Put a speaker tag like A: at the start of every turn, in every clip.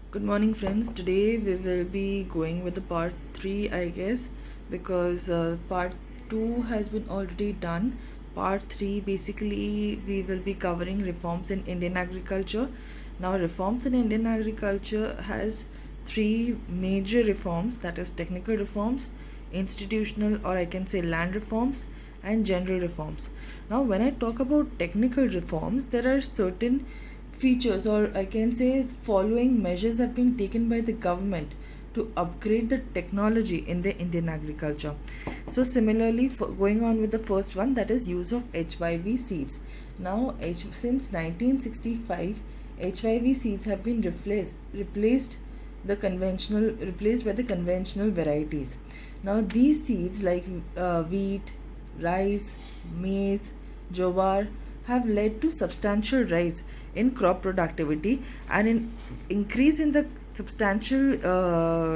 A: Good morning, friends. Today we will be going with the part 3, I guess, because part 2 has been already done. Part 3, basically, we will be covering reforms in Indian agriculture. Now, reforms in Indian agriculture has three major reforms, that is, technical reforms, institutional, or I can say land reforms, and general reforms. Now, when I talk about technical reforms, there are certain features, or I can say following measures have been taken by the government to upgrade the technology in the Indian agriculture. So similarly, going on with the first one, that is use of HYV seeds. Now since 1965, HYV seeds have been replaced by the conventional varieties. Now these seeds like wheat, rice, maize, jowar have led to substantial rise in crop productivity, and in increase in the substantial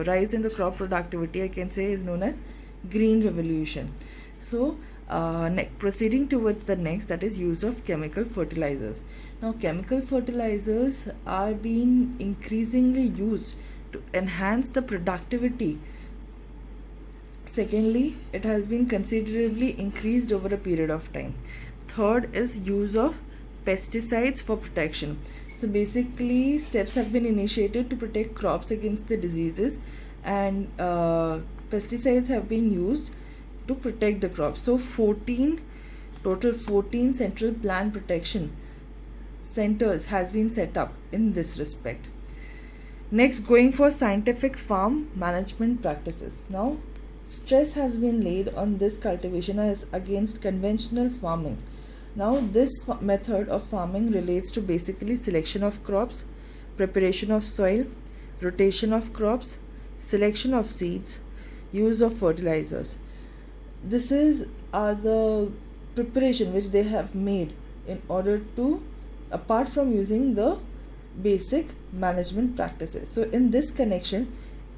A: rise in the crop productivity, I can say, is known as green revolution. So proceeding towards the next, that is use of chemical fertilizers. Now chemical fertilizers are being increasingly used to enhance the productivity. Secondly, it has been considerably increased over a period of time. Third is use of pesticides for protection. So basically, steps have been initiated to protect crops against the diseases, and pesticides have been used to protect the crops. So 14 central plant protection centers has been set up in this respect. Next, going for scientific farm management practices. Now stress has been laid on this cultivation as against conventional farming. Now this method of farming relates to basically selection of crops, preparation of soil, rotation of crops, selection of seeds, use of fertilizers. This is the preparation which they have made in order to, apart from using the basic management practices. So in this connection,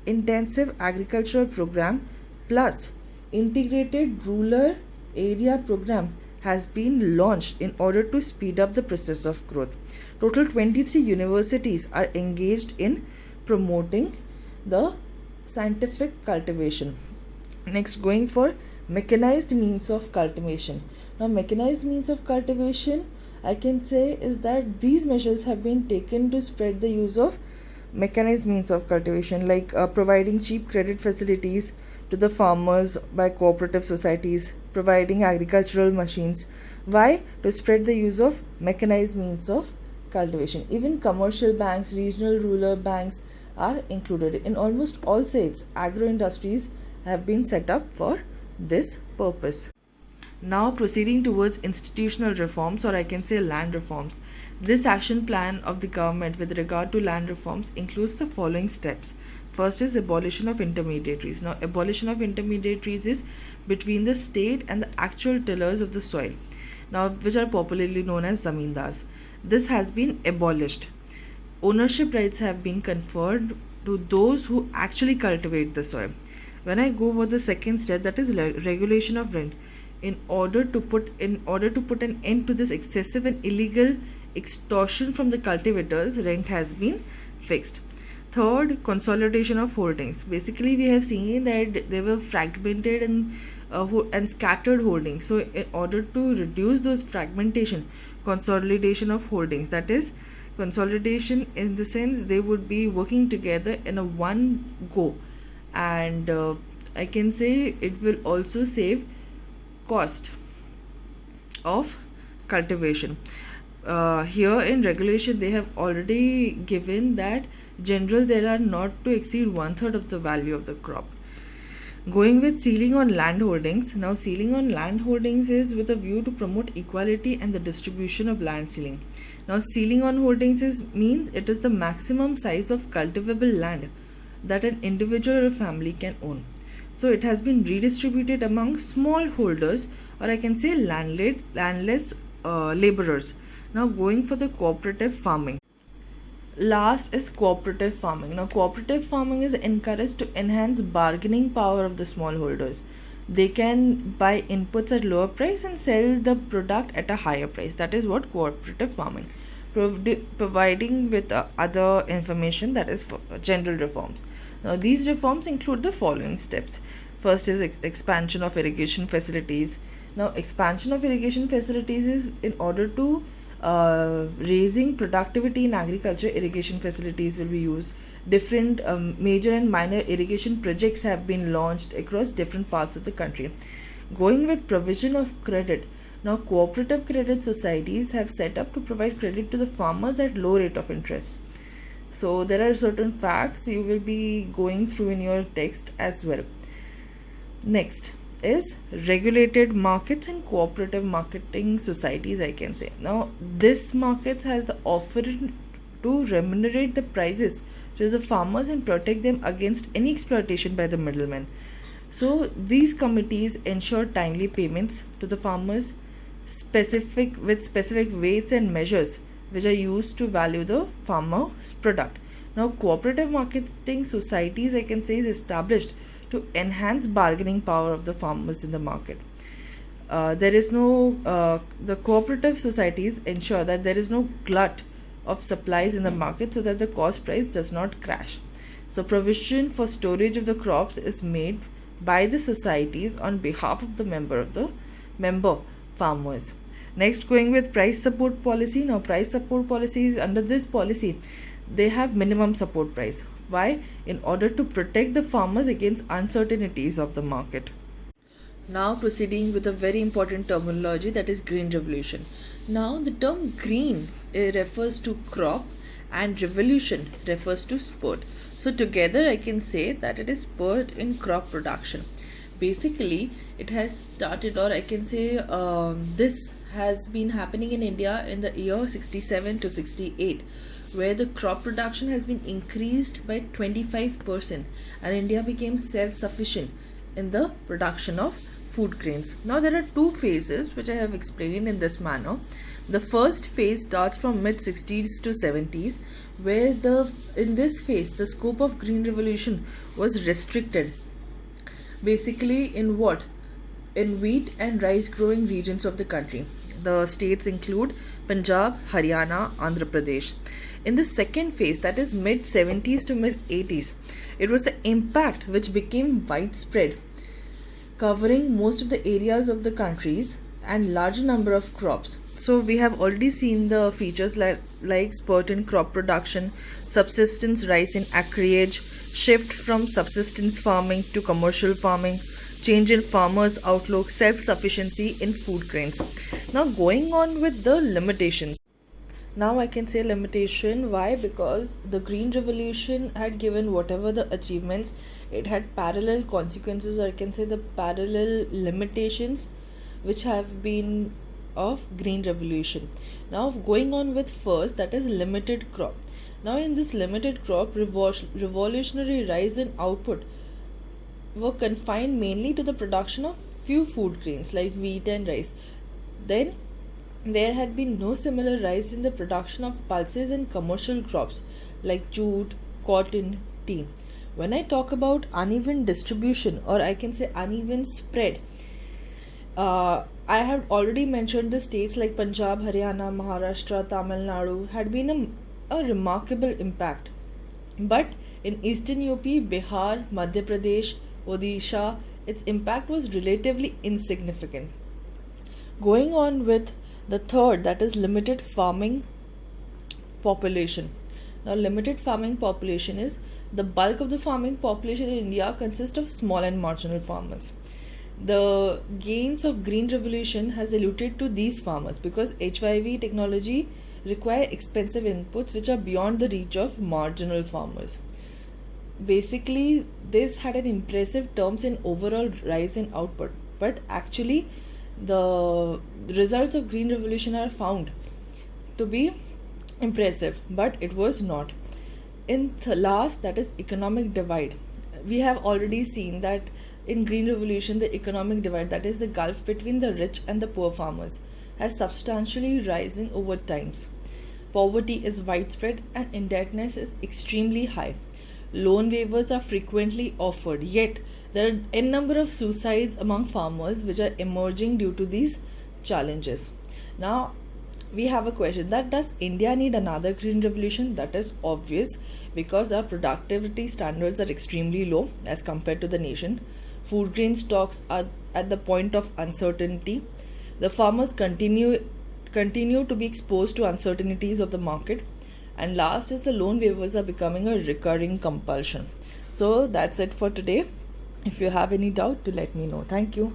A: intensive agricultural program plus integrated rural area program has been launched in order to speed up the process of growth. Total 23 universities are engaged in promoting the scientific cultivation. Next, going for mechanized means of cultivation. Now mechanized means of cultivation, I can say, is that these measures have been taken to spread the use of mechanized means of cultivation, like providing cheap credit facilities to the farmers by cooperative societies, providing agricultural machines. Why? To spread the use of mechanized means of cultivation. Even commercial banks, regional rural banks are included. In almost all states, agro industries have been set up for this purpose. Now proceeding towards institutional reforms, or I can say land reforms. This action plan of the government with regard to land reforms includes the following steps. First is abolition of intermediaries. Now abolition of intermediaries is between the state and the actual tillers of the soil, now which are popularly known as zamindars. This has been abolished. Ownership rights have been conferred to those who actually cultivate the soil. When I go for the second step, that is regulation of rent. In order to put an end to this excessive and illegal extortion from the cultivators, rent has been fixed. Third, consolidation of holdings. Basically, we have seen that they were fragmented and scattered holdings. So, in order to reduce those fragmentation, consolidation of holdings. That is, consolidation in the sense they would be working together in a one go, and I can say it will also save cost of cultivation. Here in regulation, they have already given that general there are not to exceed 1/3 of the value of the crop. Going with ceiling on land holdings. Now ceiling on land holdings is with a view to promote equality and the distribution of land ceiling. Now ceiling on holdings means it is the maximum size of cultivable land that an individual or family can own. So it has been redistributed among small holders, or I can say landless laborers. Now going for the cooperative farming. Last is cooperative farming. Now cooperative farming is encouraged to enhance bargaining power of the smallholders. They can buy inputs at lower price and sell the product at a higher price. That is what cooperative farming. providing with other information, that is for general reforms. Now these reforms include the following steps. First is expansion of irrigation facilities. Now expansion of irrigation facilities is in order to raising productivity in agriculture. Irrigation facilities will be used. Different major and minor irrigation projects have been launched across different parts of the country. Going with provision of credit. Now cooperative credit societies have set up to provide credit to the farmers at low rate of interest. So there are certain facts you will be going through in your text as well. Next is regulated markets and cooperative marketing societies, I can say. Now this markets has the offering to remunerate the prices to the farmers and protect them against any exploitation by the middlemen. So these committees ensure timely payments to the farmers specific weights and measures which are used to value the farmer's product. Now cooperative marketing societies, I can say, is established to enhance bargaining power of the farmers in the market. The cooperative societies ensure that there is no glut of supplies in the market so that the cost price does not crash. So provision for storage of the crops is made by the societies on behalf of the member farmers. Next, going with price support policy. Now price support policies, under this policy they have minimum support price. Why? In order to protect the farmers against uncertainties of the market. Now proceeding with a very important terminology, that is green revolution. Now the term green refers to crop and revolution refers to spurt. So together I can say that it is spurt in crop production. Basically it has started, or I can say this has been happening in India in the year 67 to 68, where the crop production has been increased by 25% and India became self-sufficient in the production of food grains. Now there are two phases which I have explained in this manner. The first phase starts from mid 60s to 70s, where in this phase the scope of green revolution was restricted. Basically in what? In wheat and rice growing regions of the country. The states include Punjab, Haryana, Andhra Pradesh. In the second phase, that is mid 70s to mid 80s, it was the impact which became widespread, covering most of the areas of the countries and large number of crops. So we have already seen the features like spurt in crop production, subsistence rise in acreage, shift from subsistence farming to commercial farming, change in farmers' outlook, self-sufficiency in food grains. Now going on with the limitations. Now I can say limitation. Why? Because the green revolution had given whatever the achievements, it had parallel consequences, or I can say the parallel limitations which have been of green revolution. Now going on with first, that is limited crop. Now in this limited crop, revolutionary rise in output were confined mainly to the production of few food grains like wheat and rice. Then there had been no similar rise in the production of pulses and commercial crops like jute, cotton, tea. When I talk about uneven distribution, or I can say uneven spread, I have already mentioned the states like Punjab, Haryana, Maharashtra, Tamil Nadu had been a remarkable impact. But in eastern UP, Bihar, Madhya Pradesh, Odisha, its impact was relatively insignificant. Going on with the third, that is limited farming population. Now limited farming population is the bulk of the farming population in India consists of small and marginal farmers. The gains of green revolution has eluded to these farmers because HYV technology require expensive inputs which are beyond the reach of marginal farmers. Basically this had an impressive terms in overall rise in output, but actually the results of green revolution are found to be impressive, but it was not. In the last, that is economic divide, we have already seen that in green revolution the economic divide, that is the gulf between the rich and the poor farmers, has substantially risen over times. Poverty is widespread and indebtedness is extremely high. Loan waivers are frequently offered, yet there are n number of suicides among farmers which are emerging due to these challenges. Now we have a question that does India need another green revolution? That is obvious because our productivity standards are extremely low as compared to the nation. Food grain stocks are at the point of uncertainty. The farmers continue to be exposed to uncertainties of the market. And last is the loan waivers are becoming a recurring compulsion. So that's it for today. If you have any doubt, to let me know. Thank you.